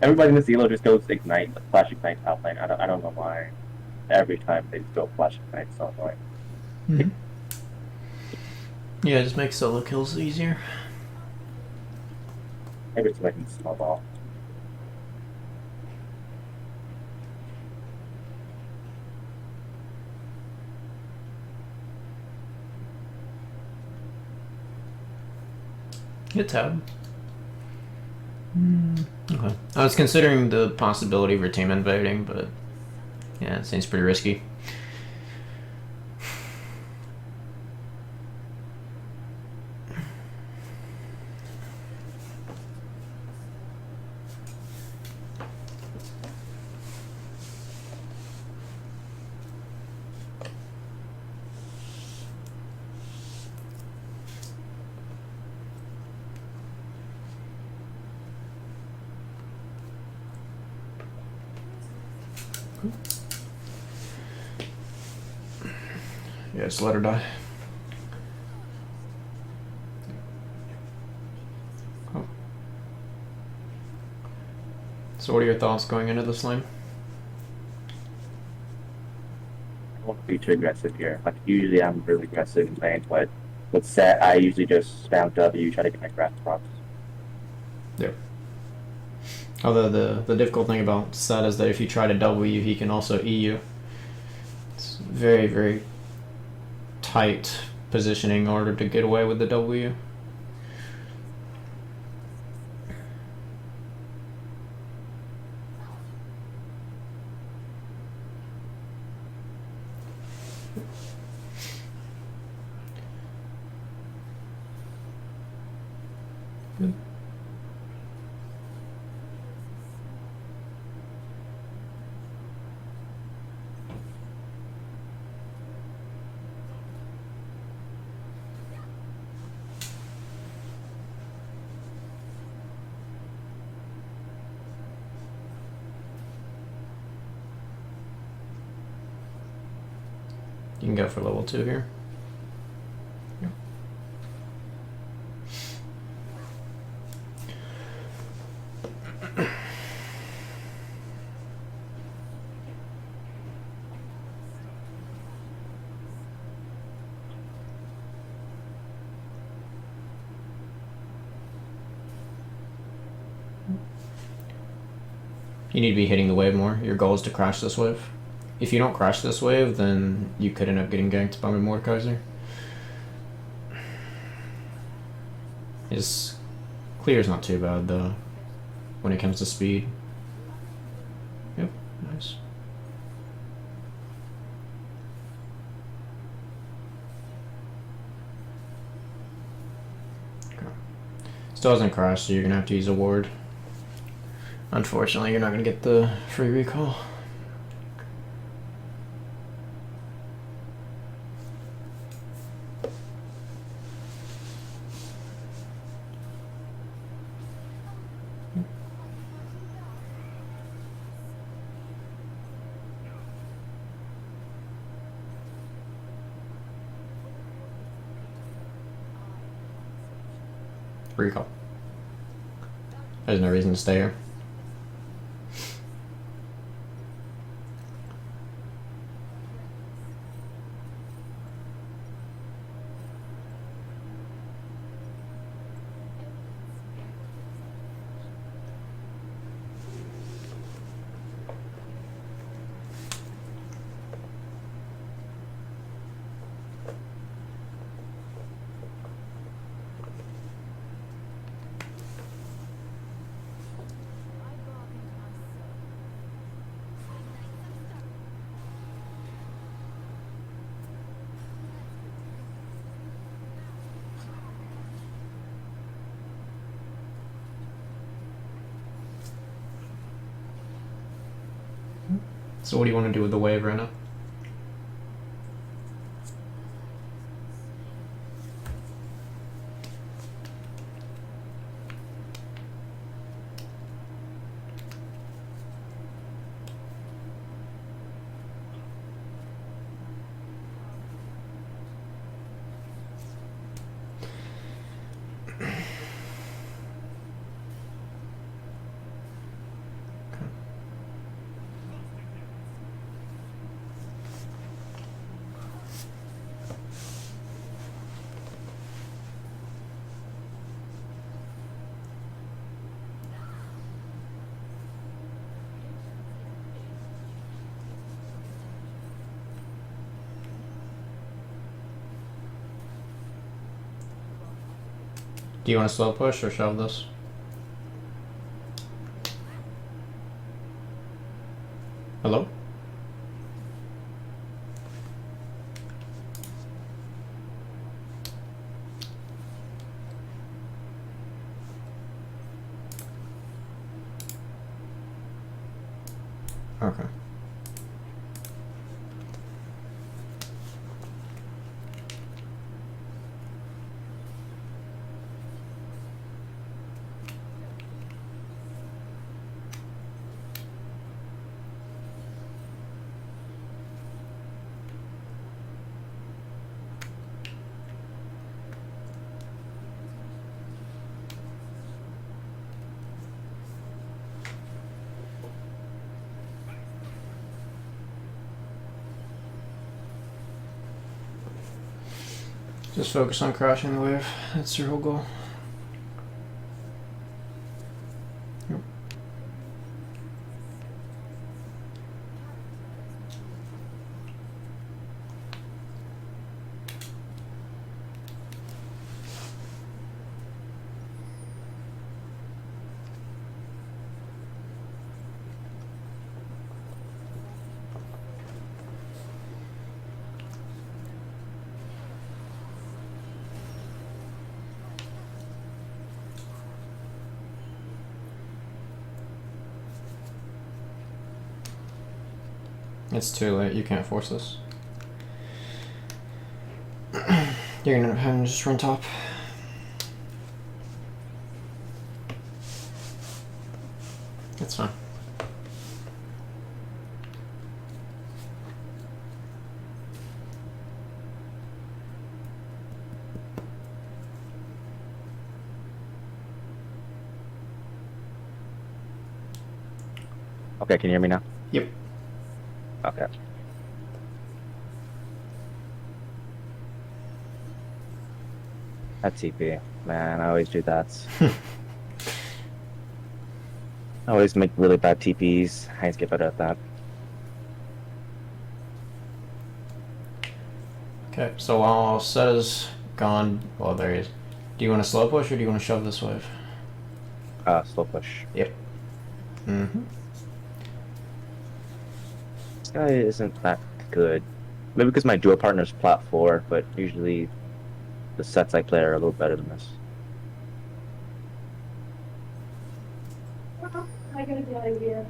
Everybody in the Elo just goes Ignite, like Flash Ignite top lane. I don't know why. Every time they just go Flash Ignite, it's so annoying. Mm-hmm. Yeah, it just makes solo kills easier. Maybe it's making snowball. Hit tab. Okay. I was considering the possibility of her team invading, but yeah, it seems pretty risky. Yeah, just let her die. Oh. So what are your thoughts going into this lane? I don't want to be too aggressive here. Like usually I'm really aggressive in lane, but with set I usually just spam W, try to get my grass procs. Yeah. Although the difficult thing about Set is that if you try to W, he can also E you. It's very, very tight positioning in order to get away with the W. Good. You can go for level 2 here. Yeah. You need to be hitting the wave more. Your goal is to crash this wave. If you don't crash this wave, then you could end up getting ganked by Mordekaiser. His clear is not too bad though when it comes to speed. Yep, nice. Okay. Still hasn't crashed, so you're gonna have to use a ward. Unfortunately, you're not gonna get the free recall. Recall. There's no reason to stay here. So what do you want to do with the wave right now? Do you want to slow push or shove this? Hello? Okay. Just focus on crashing the wave. That's your whole goal. Yep. It's too late. You can't force this. You're gonna end up having to just run top. That's fine. Okay, can you hear me now? Yep. Okay. That TP. Man, I always do that. I always make really bad TPs. I need to get better at that. Okay, so while Set is gone, well, there he is. Do you want to slow push or do you want to shove this wave? Slow push. Yep. Mm-hmm. This guy isn't that good. Maybe because my duo partner's plat 4, but usually the sets I play are a little better than this. I gotta get out of here.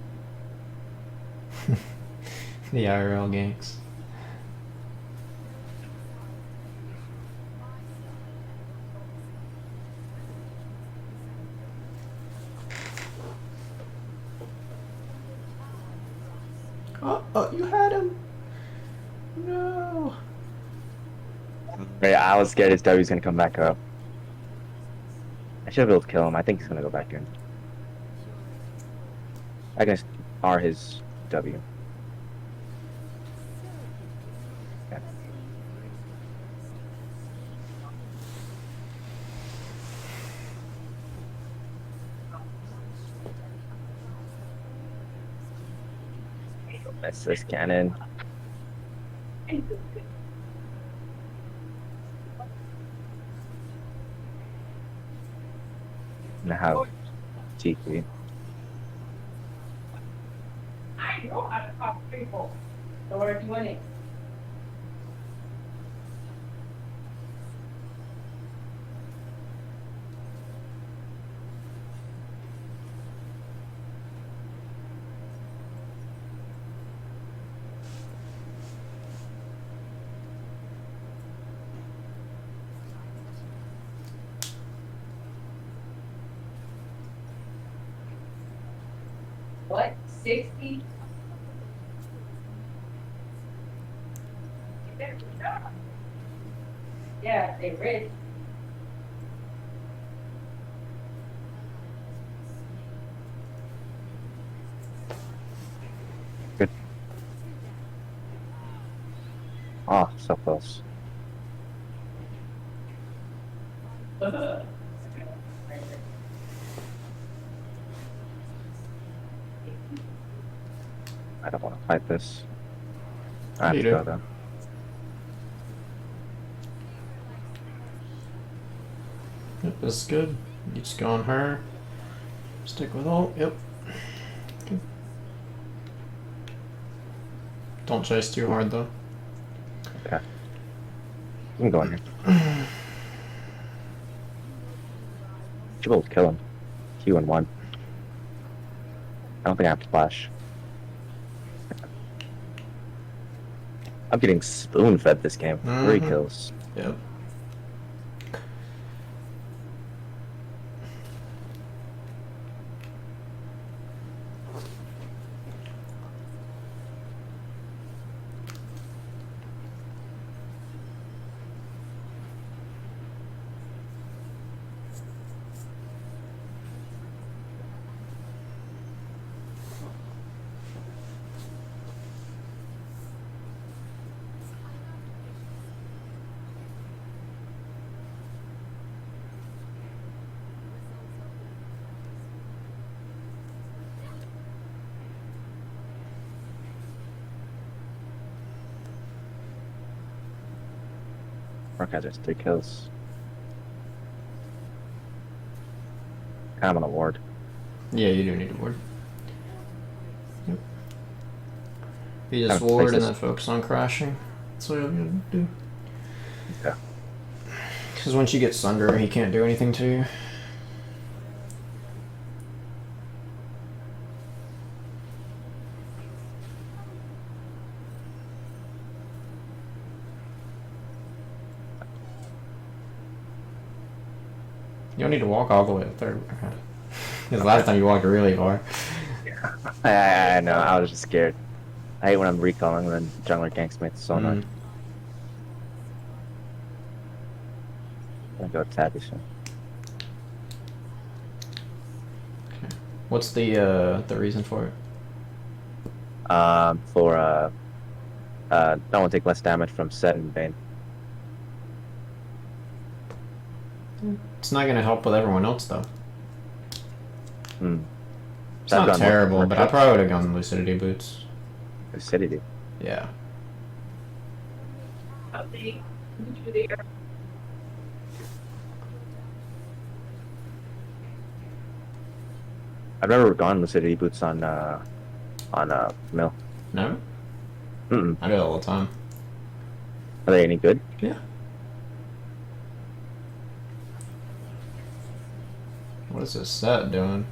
The IRL ganks. Oh, you had him. No. Yeah, I was scared his W's gonna come back up. I should have been able to kill him. I think he's gonna go back in. I can R his W. Yeah. That's this cannon. Now TP. I know how to talk to people. So we're doing it. What? 60? Yeah, they rich. Good. Oh, so close. I don't want to fight this. I have You to do. go though. Yep, this is good. You just go on her. Stick with ult. Yep. Good. Don't chase too hard though. Okay. I'm going here. Should be able to kill him. Q and 1. I don't think I have to flash. I'm getting spoon-fed this game. 3 kills. Yep. Mark has just 3 kills. I'm on a ward. Yeah, you do need a ward. Yep. You just Kinda ward places. and then focus on crashing. That's what you're gonna do. Yeah. Because once you get Sunder, he can't do anything to you. You don't need to walk all the way to third. Because last time you walked really far. I know, I was just scared. I hate when I'm recalling and then jungler ganks me. It's so annoying. I'm gonna go Tabby soon. Okay. What's the reason for it? For no one take less damage from Set and Bane. It's not gonna help with everyone else though. Hmm. It's not terrible, but I probably would have gone Lucidity Boots. Lucidity. Yeah. Update to the air. I've never gone Lucidity Boots on Camille. No? Mm-mm. I do it all the time. Are they any good? Yeah. What is this set doing?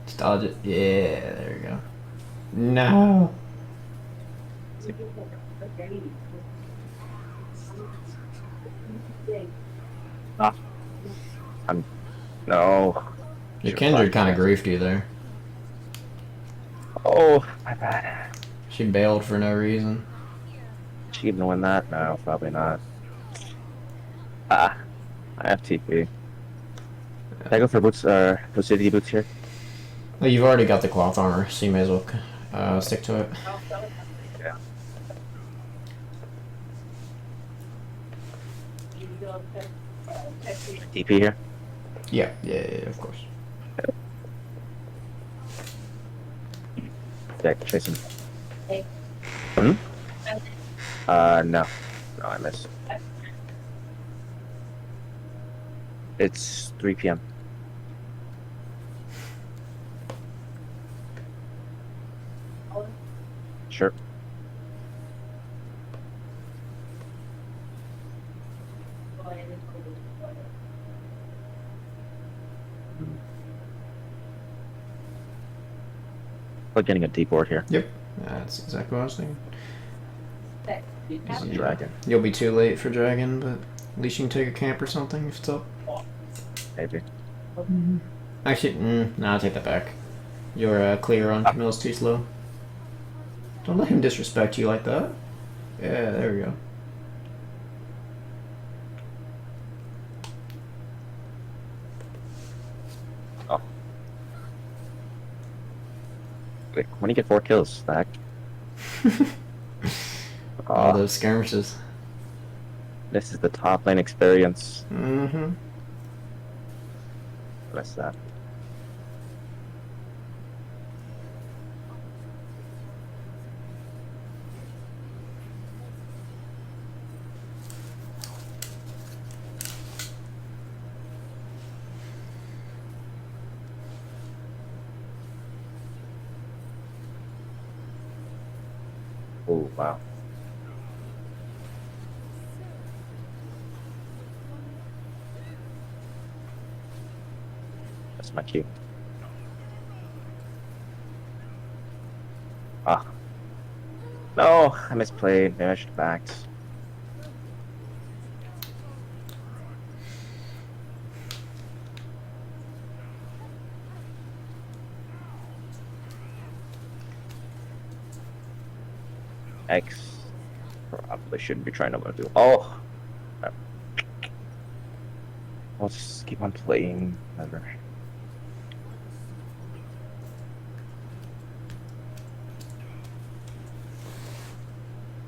Just dodge it. Yeah, there you go. No. No. Your Kindred kind of griefed you there. Oh, my bad. She bailed for no reason. She even win that? No, probably not. I have TP. Can I go for boots? Lucidity Boots here. Well, you've already got the cloth armor, so you may as well stick to it. Yeah. TP here. Yeah, of course. Yeah, chase him. Hmm? No. No, I missed. It's 3 p.m. Sure. Like getting a deep ward here. Yep. That's exactly what I was thinking. On dragon. You'll be too late for dragon, but at least you can take a camp or something if it's up. Maybe. Actually, no, I'll take that back. Your clear on Camille's too slow. Don't let him disrespect you like that. Yeah, there we go. Oh. Wait, when you get 4 kills, the heck? All those skirmishes. This is the top lane experience. Mm-hmm. What's that? Oh, wow. That's my cue. Ah. No, I misplayed. Maybe I should have backed. X. Probably shouldn't be trying to do. Oh! I'll just keep on playing. Whatever.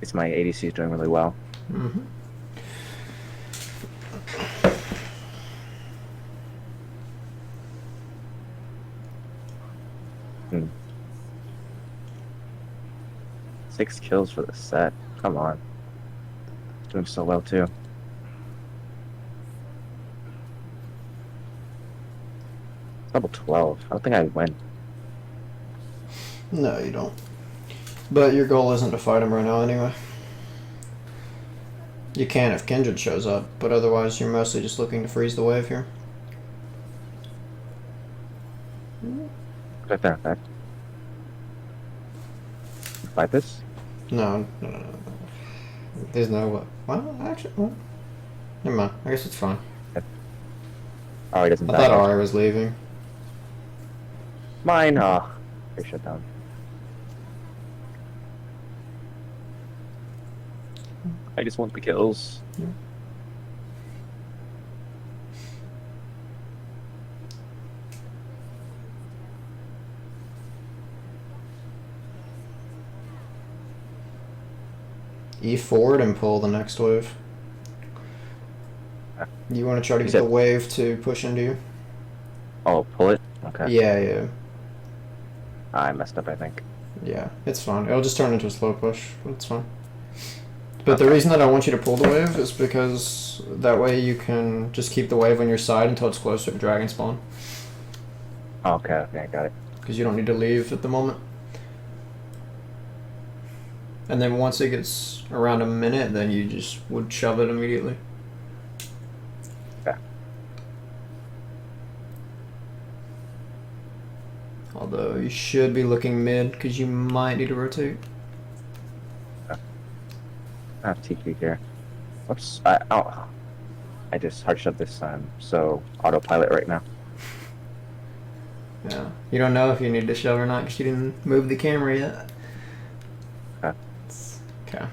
It's my ADC is doing really well. Mm-hmm. Hmm. 6 kills for the set. Come on. Doing so well too. Level 12. I don't think I win. No, you don't. But your goal isn't to fight him right now anyway. You can if Kindred shows up, but otherwise you're mostly just looking to freeze the wave here. Right there, okay. Fight this? No. There's no what? Well, actually, well, never mind. I guess it's fine. Oh, he doesn't I die. thought Ari was leaving. Mine. Oh, they shut down. I just want the kills. Yeah. E forward and pull the next wave. You want to try to get the wave to push into you? Oh, pull it? Okay. Yeah. I messed up, I think. Yeah, it's fine. It'll just turn into a slow push, but it's fine. But the reason that I want you to pull the wave is because that way you can just keep the wave on your side until it's closer to dragon spawn. Okay, I got it. Because you don't need to leave at the moment. And then once it gets around a minute, then you just would shove it immediately. Okay. Although you should be looking mid because you might need to rotate. I have TP here. Whoops. I just hard shoved this time, so autopilot right now. Yeah. You don't know if you need to shove or not because you didn't move the camera yet. Okay. Okay.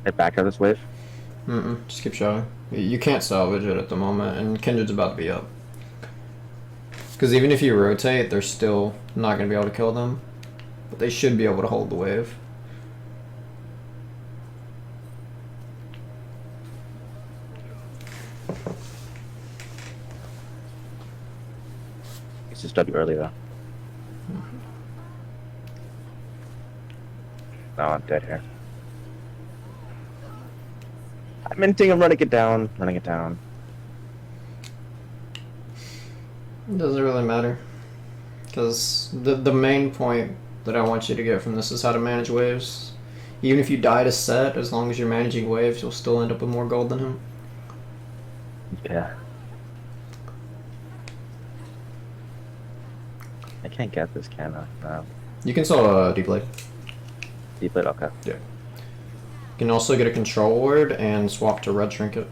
Get back out of this wave. Just keep shoving. You can't salvage it at the moment, and Kindred's about to be up. Because even if you rotate, they're still not going to be able to kill them. But they should be able to hold the wave. It's just W early though. No, I'm dead here. I'm minting, I'm running it down. It doesn't really matter. Because the main point that I want you to get from this is how to manage waves. Even if you die to set, as long as you're managing waves, you'll still end up with more gold than him. Yeah. I can't get this, can I? No. You can still deep blade. Deep it? Okay. Yeah. You can also get a control ward and swap to red trinket.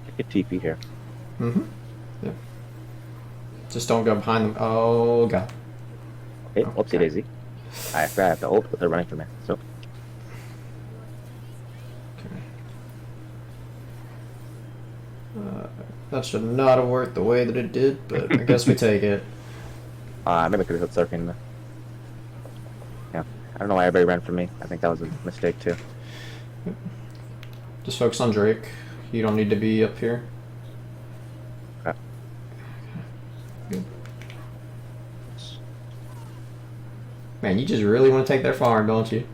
I get TP here. Yeah. Just don't go behind them. Oh god. Okay, whoopsie daisy. I forgot I have to ult, but they're running for me. So that should not have worked the way that it did, but I guess we take it. maybe I could have hit surfing. Yeah. I don't know why everybody ran for me. I think that was a mistake too. Just focus on Drake. You don't need to be up here. Okay. Good. Man, you just really want to take their farm, don't you?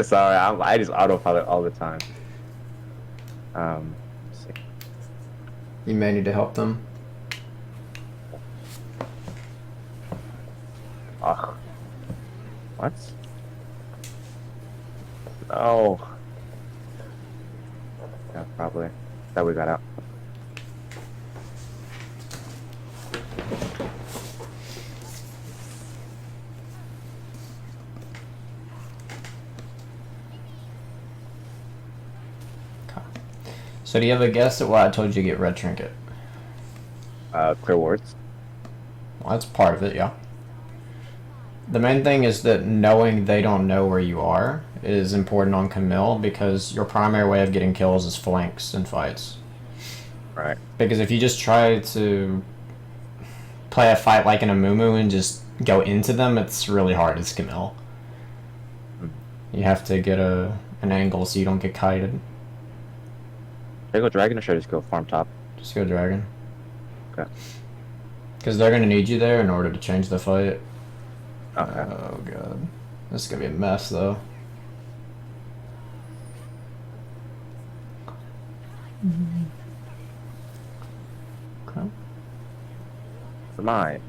Sorry, I just autopilot all the time. You may need to help them. Ugh. What? No. Yeah, probably. That we got out. So do you have a guess at why I told you to get red trinket? Clear wards. Well, that's part of it, yeah. The main thing is that knowing they don't know where you are is important on Camille because your primary way of getting kills is flanks and fights. Right. Because if you just try to play a fight like in a Mumu and just go into them, it's really hard as Camille. You have to get an angle so you don't get kited. Should I go dragon or should I just go farm top? Just go dragon. Okay. Because they're going to need you there in order to change the fight. Okay. Oh god. This is going to be a mess though. Okay. For mine.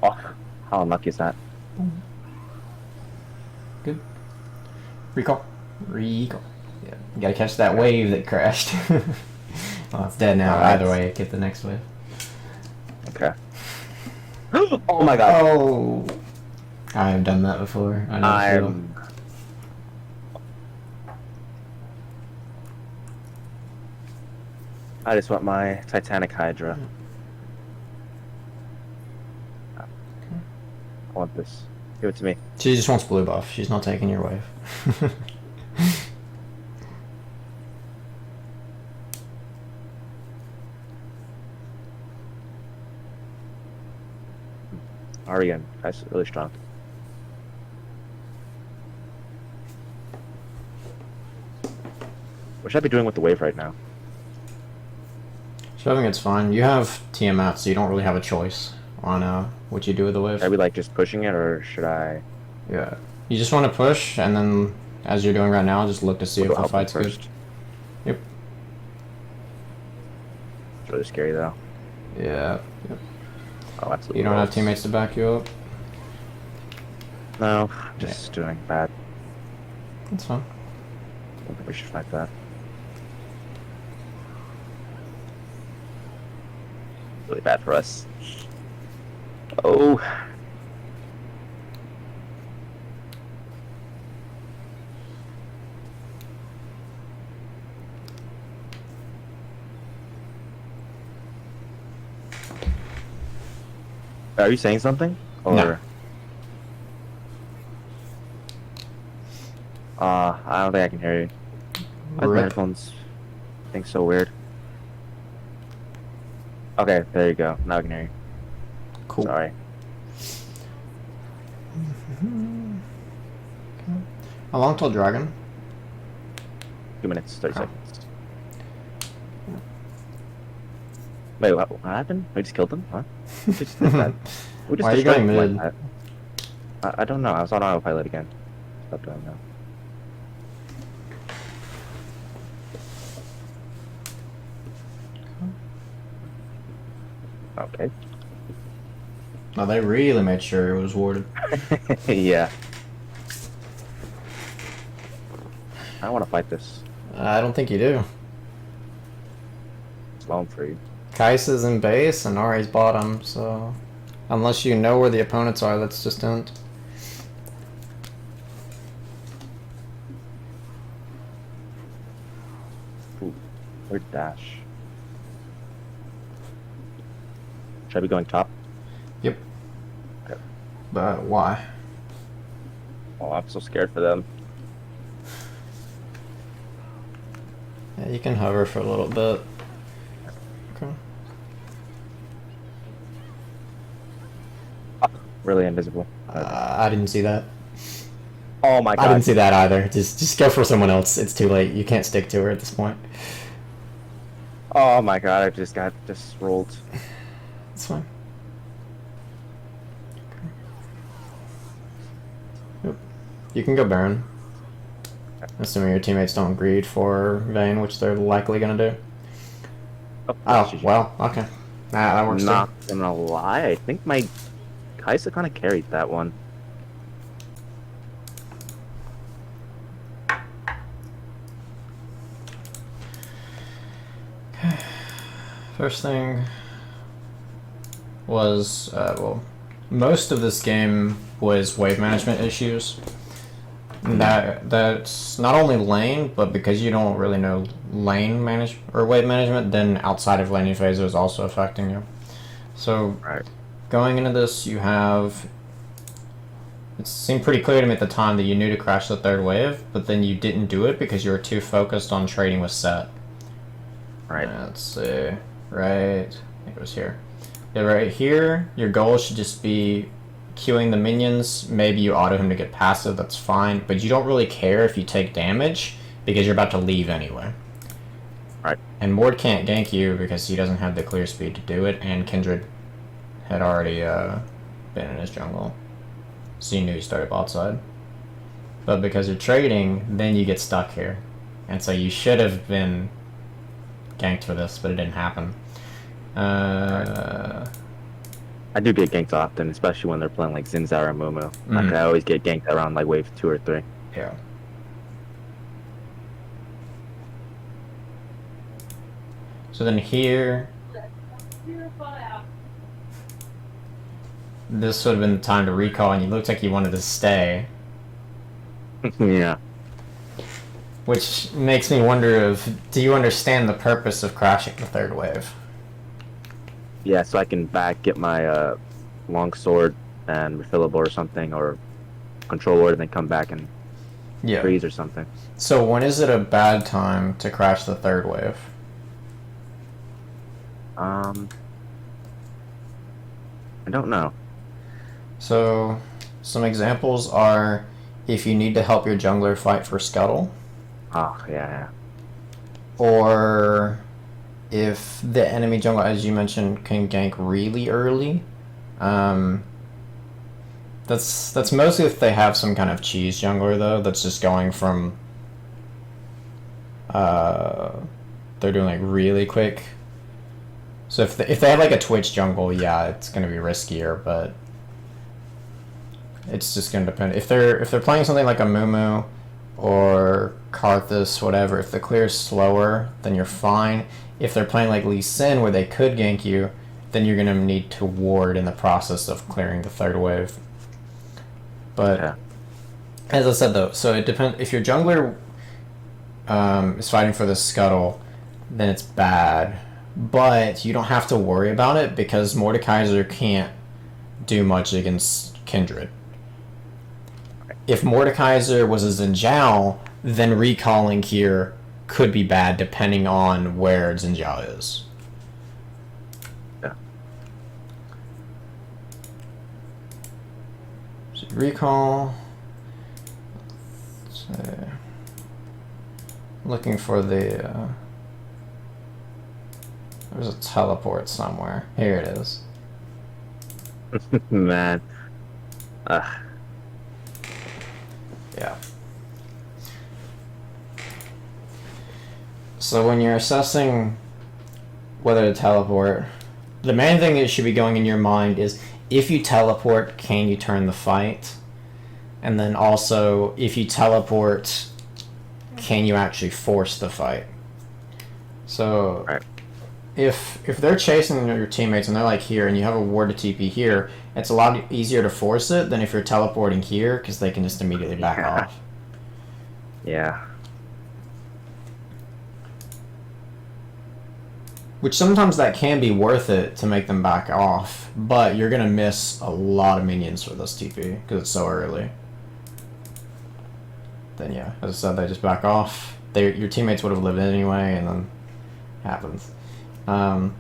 Oh, how unlucky is that? Good. Recall. Recall. Yeah. You gotta catch that wave that crashed. Well, it's dead now. Alright. Either way, get the next wave. Okay. Oh my god. Oh! I have done that before. I know the feel. I just want my Titanic Hydra. I want this. Give it to me. She just wants blue buff. She's not taking your wave. Arian, that's really strong. What should I be doing with the wave right now? Shoving it's fine. You have Tiamat, so you don't really have a choice on what you do with the wave. Should I be like just pushing it, or should I? Yeah. You just want to push, and then, as you're doing right now, just look to see if the fight's good. Yep. It's really scary though. Yeah. Yep. Oh, absolutely. You don't have teammates to back you up? No, I'm just doing bad. That's fine. I don't think we should fight that. Really bad for us. Oh. Are you saying something? Or No. I don't think I can hear you. My Rip. headphones think so weird. Okay, there you go. Now I can hear you. Cool. Sorry. How long till dragon? 2 minutes, 30 Okay. seconds. Wait, what happened? We just killed them? Huh? We just did that. We just Why are you destroyed going them mid? like that. I don't know. I was on autopilot again. Stop doing that. Okay. No, they really made sure it was warded. Yeah. I want to fight this. I don't think you do. It's long for you. Kaisa's in base and Ari's bottom, so unless you know where the opponents are, let's just don't. Ooh, where'd dash? Should I be going top? Yep. Okay. But why? Oh, I'm so scared for them. Yeah, you can hover for a little bit. Okay. Really invisible. I didn't see that. Oh my god. I didn't see that either. Just go for someone else. It's too late. You can't stick to her at this point. Oh my god, I just got rolled. It's fine. Yep. You can go Baron. Assuming your teammates don't greed for Vayne, which they're likely gonna do. Oh, well, okay. That works too. Not gonna lie, I think my Kaisa kind of carried that one. First thing was, well, most of this game was wave management issues. That's not only lane, but because you don't really know lane manage or wave management, then outside of laning phase is also affecting you. So Right. going into this, you have. It seemed pretty clear to me at the time that you knew to crash the third wave, but then you didn't do it because you were too focused on trading with Set. Right. Let's see. Right. I think it was here. Yeah, right here, your goal should just be queuing the minions. Maybe you auto him to get passive, that's fine. But you don't really care if you take damage because you're about to leave anyway. Right. And Mord can't gank you because he doesn't have the clear speed to do it, and Kindred had already been in his jungle. So you knew he started bot side. But because you're trading, then you get stuck here. And so you should have been ganked for this, but it didn't happen. I do get ganked often, especially when they're playing like Zinzara and Mumu. Like I always get ganked around like wave 2 or 3. Yeah. So then here, this would have been the time to recall, and you looked like you wanted to stay. Yeah. Which makes me wonder if, do you understand the purpose of crashing the third wave? Yeah, so I can get my long sword and refill a board or something, or control ward, and then come back and freeze or something. So when is it a bad time to crash the third wave? I don't know. So some examples are if you need to help your jungler fight for Scuttle, Oh, yeah. or if the enemy jungle, as you mentioned, can gank really early. That's mostly if they have some kind of cheese jungler, though, that's just going from they're doing like really quick. So if they have like a Twitch jungle, yeah, it's gonna be riskier, but it's just gonna depend. If they're playing something like a Mumu or Karthus, whatever, if the clear is slower, then you're fine. If they're playing like Lee Sin, where they could gank you, then you're gonna need to ward in the process of clearing the third wave. But Yeah. as I said, though, so it depends. If your jungler is fighting for the Scuttle, then it's bad. But you don't have to worry about it because Mordekaiser can't do much against Kindred. If Mordekaiser was a Zinjao, then recalling here could be bad depending on where Zinjao is. Yeah. So recall. Let's see. Looking for the. There's a teleport somewhere. Here it is. Man. Yeah. So when you're assessing whether to teleport, the main thing that should be going in your mind is if you teleport, can you turn the fight? And then also, if you teleport, can you actually force the fight? So Right. if they're chasing your teammates and they're like here and you have a ward to TP here, it's a lot easier to force it than if you're teleporting here because they can just immediately back off. Yeah. Which sometimes that can be worth it to make them back off, but you're going to miss a lot of minions for this TP because it's so early. Then yeah, as I said, they just back off. Your teammates would have lived anyway, and then it happens. I'm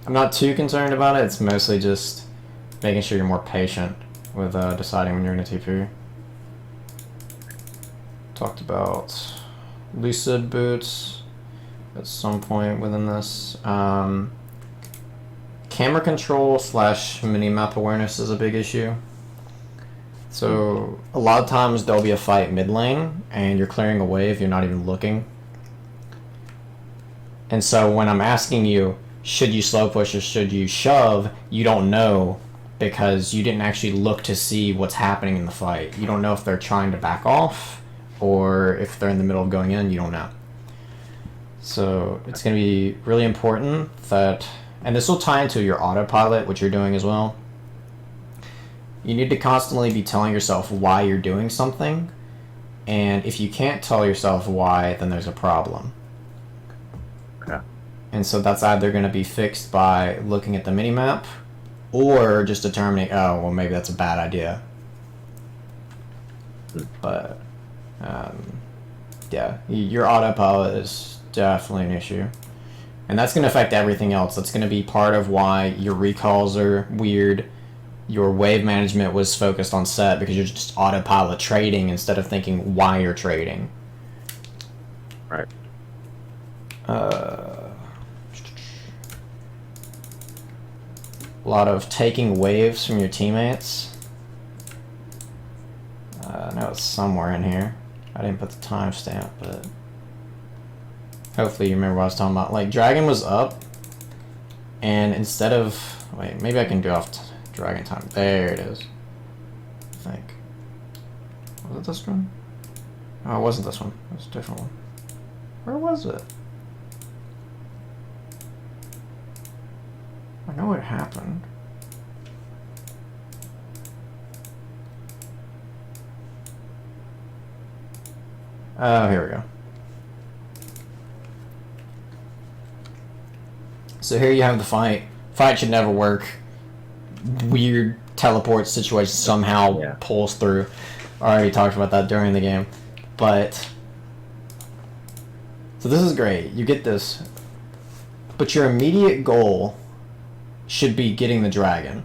not too concerned about it. It's mostly just making sure you're more patient with deciding when you're going to TP. Talked about Lucid Boots at some point within this. Camera control / minimap awareness is a big issue. So a lot of times there'll be a fight mid lane, and you're clearing a wave. You're not even looking. And so when I'm asking you, should you slow push or should you shove, you don't know because you didn't actually look to see what's happening in the fight. You don't know if they're trying to back off or if they're in the middle of going in. You don't know. So it's going to be really important that, and this will tie into your autopilot, which you're doing as well. You need to constantly be telling yourself why you're doing something. And if you can't tell yourself why, then there's a problem. Okay. And so that's either going to be fixed by looking at the minimap or just determining, oh, well, maybe that's a bad idea. But, yeah, your autopilot is definitely an issue. And that's going to affect everything else. That's going to be part of why your recalls are weird. Your wave management was focused on set because you're just autopilot trading instead of thinking why you're trading. Right. A lot of taking waves from your teammates. I know it's somewhere in here. I didn't put the timestamp, but hopefully you remember what I was talking about. Like, Dragon was up, and instead of... Wait, maybe I can do off Dragon time. There it is. I think. Was it this one? Oh, it wasn't this one. It was a different one. Where was it? I know what happened. Oh, here we go. So here you have the fight. Fight should never work. Weird teleport situation somehow pulls through. I already talked about that during the game. But... So this is great. You get this. But your immediate goal should be getting the dragon.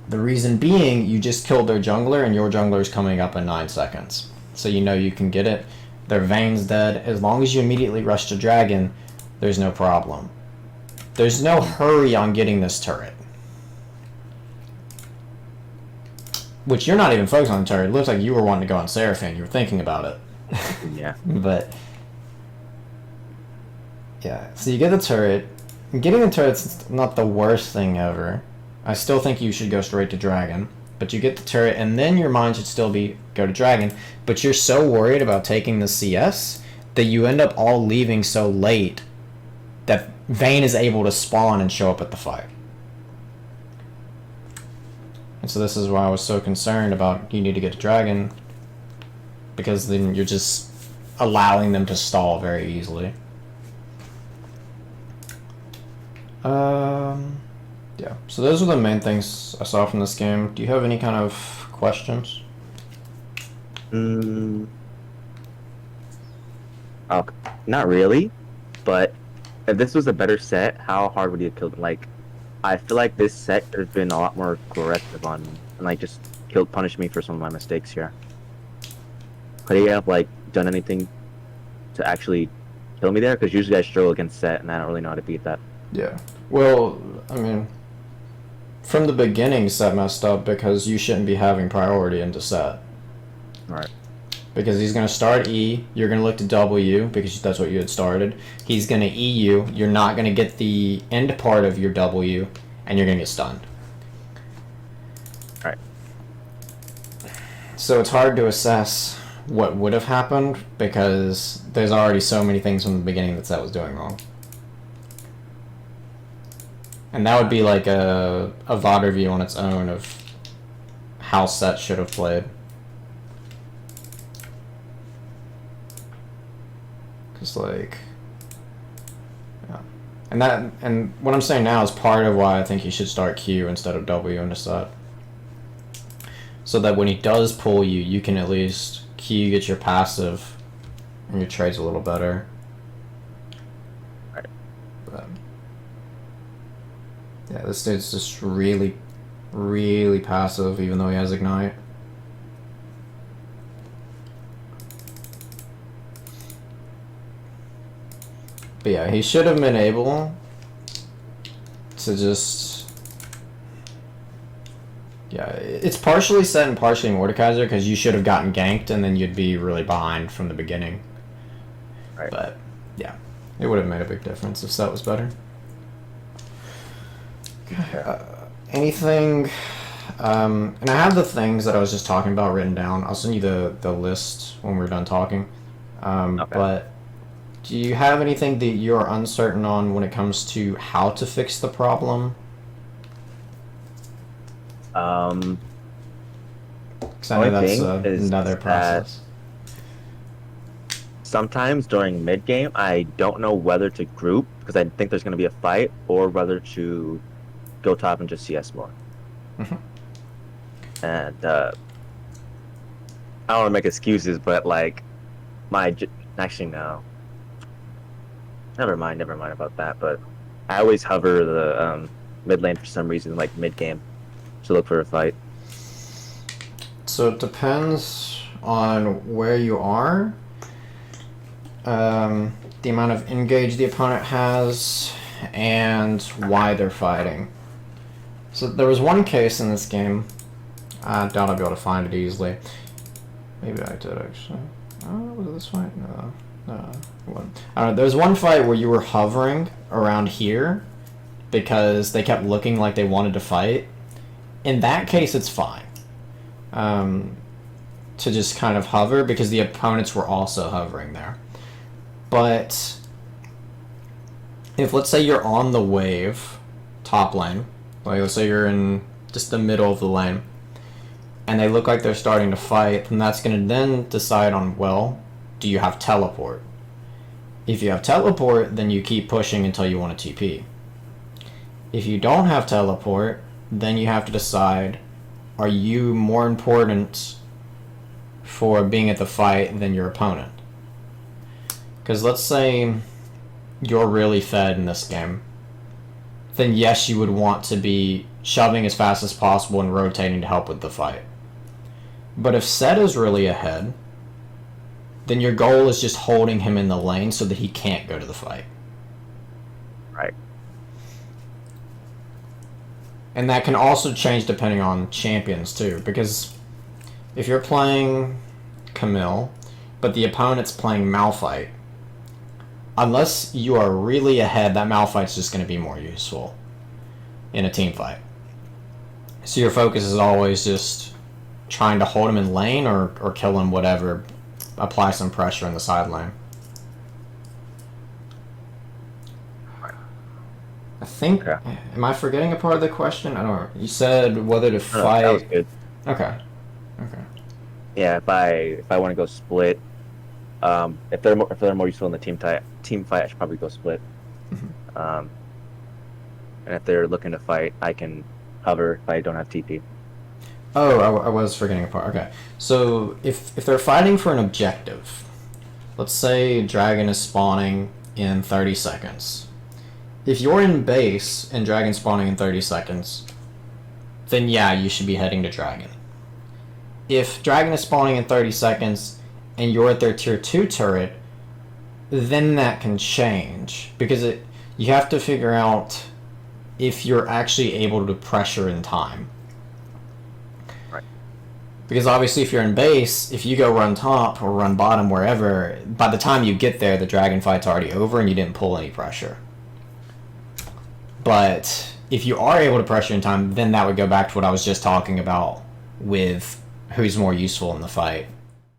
The reason being, you just killed their jungler and your jungler is coming up in 9 seconds. So you know you can get it. Their Vayne's dead. As long as you immediately rush to dragon, there's no problem. There's no hurry on getting this turret. Which you're not even focused on the turret. It looks like you were wanting to go on Seraphine. You were thinking about it. Yeah. But... yeah, so you get the turret. Getting the turret's not the worst thing ever. I still think you should go straight to dragon. But you get the turret, and then your mind should still be go to dragon. But you're so worried about taking the CS that you end up all leaving so late that Vayne is able to spawn and show up at the fight. And so this is why I was so concerned about you need to get to dragon, because then you're just allowing them to stall very easily. Yeah, so those are the main things I saw from this game. Do you have any kind of questions? Oh, not really, but if this was a better set, how hard would you have killed it? Like, I feel like this set could have been a lot more aggressive on me, and like just punish me for some of my mistakes here. Could you have like done anything to actually kill me there? Because usually I struggle against set, and I don't really know how to beat that. Yeah. Well, I mean, from the beginning, set messed up because you shouldn't be having priority into set. Right. Because he's going to start E, you're going to look to W because that's what you had started. He's going to E you, you're not going to get the end part of your W, and you're going to get stunned. Right. So it's hard to assess what would have happened because there's already so many things from the beginning that set was doing wrong. And that would be like a VOD review on its own of how set should have played. Just like, yeah. And what I'm saying now is part of why I think you should start Q instead of W in a set. So that when he does pull you, you can at least Q, get your passive, and your trade's a little better. Right. But, yeah, this dude's just really, really passive, even though he has Ignite. But yeah, he should have been able to just... Yeah, it's partially set and partially Mordekaiser because you should have gotten ganked and then you'd be really behind from the beginning. Right. But yeah, it would have made a big difference if set was better. Anything? And I have the things that I was just talking about written down. I'll send you the list when we're done talking. Okay. But do you have anything that you're uncertain on when it comes to how to fix the problem? Because I know Only that's thing is another that- process. Sometimes during mid game, I don't know whether to group because I think there's going to be a fight, or whether to go top and just CS more. Mhm. And I don't want to make excuses, but like actually no. Never mind about that. But I always hover the mid lane for some reason, like mid game, to look for a fight. So it depends on where you are, the amount of engage the opponent has, and why they're fighting. So there was one case in this game. I doubt I'll be able to find it easily. Maybe I did actually. Was it this fight? No, it wasn't. I don't know. There was one fight where you were hovering around here because they kept looking like they wanted to fight. In that case, it's fine. To just kind of hover because the opponents were also hovering there. But if, let's say, you're on the wave, top lane, like let's say you're in just the middle of the lane, and they look like they're starting to fight, then that's going to then decide on, well, do you have teleport? If you have teleport, then you keep pushing until you want a TP. If you don't have teleport, then you have to decide, are you more important for being at the fight than your opponent? Because let's say you're really fed in this game, then yes, you would want to be shoving as fast as possible and rotating to help with the fight. But if Set is really ahead, then your goal is just holding him in the lane so that he can't go to the fight. Right. And that can also change depending on champions too, because if you're playing Camille, but the opponent's playing Malphite, unless you are really ahead, that Malphite's just going to be more useful in a team fight. So your focus is always just trying to hold him in lane or kill him, whatever, apply some pressure in the side lane. I think, Okay. am I forgetting a part of the question? I don't know. You said whether to No, that was fight. good. Okay. Yeah, if I want to go split, if they're more useful in the team fight, I should probably go split. Mhm. And if they're looking to fight, I can hover if I don't have TP. Oh, I was forgetting a part. Okay. So if they're fighting for an objective, let's say Dragon is spawning in 30 seconds. If you're in base and Dragon spawning in 30 seconds, then yeah, you should be heading to Dragon. If Dragon is spawning in 30 seconds and you're at their tier 2 turret, then that can change. Because you have to figure out if you're actually able to pressure in time. Right. Because obviously if you're in base, if you go run top or run bottom, wherever, by the time you get there, the Dragon fight's already over and you didn't pull any pressure. But if you are able to pressure in time, then that would go back to what I was just talking about with who's more useful in the fight.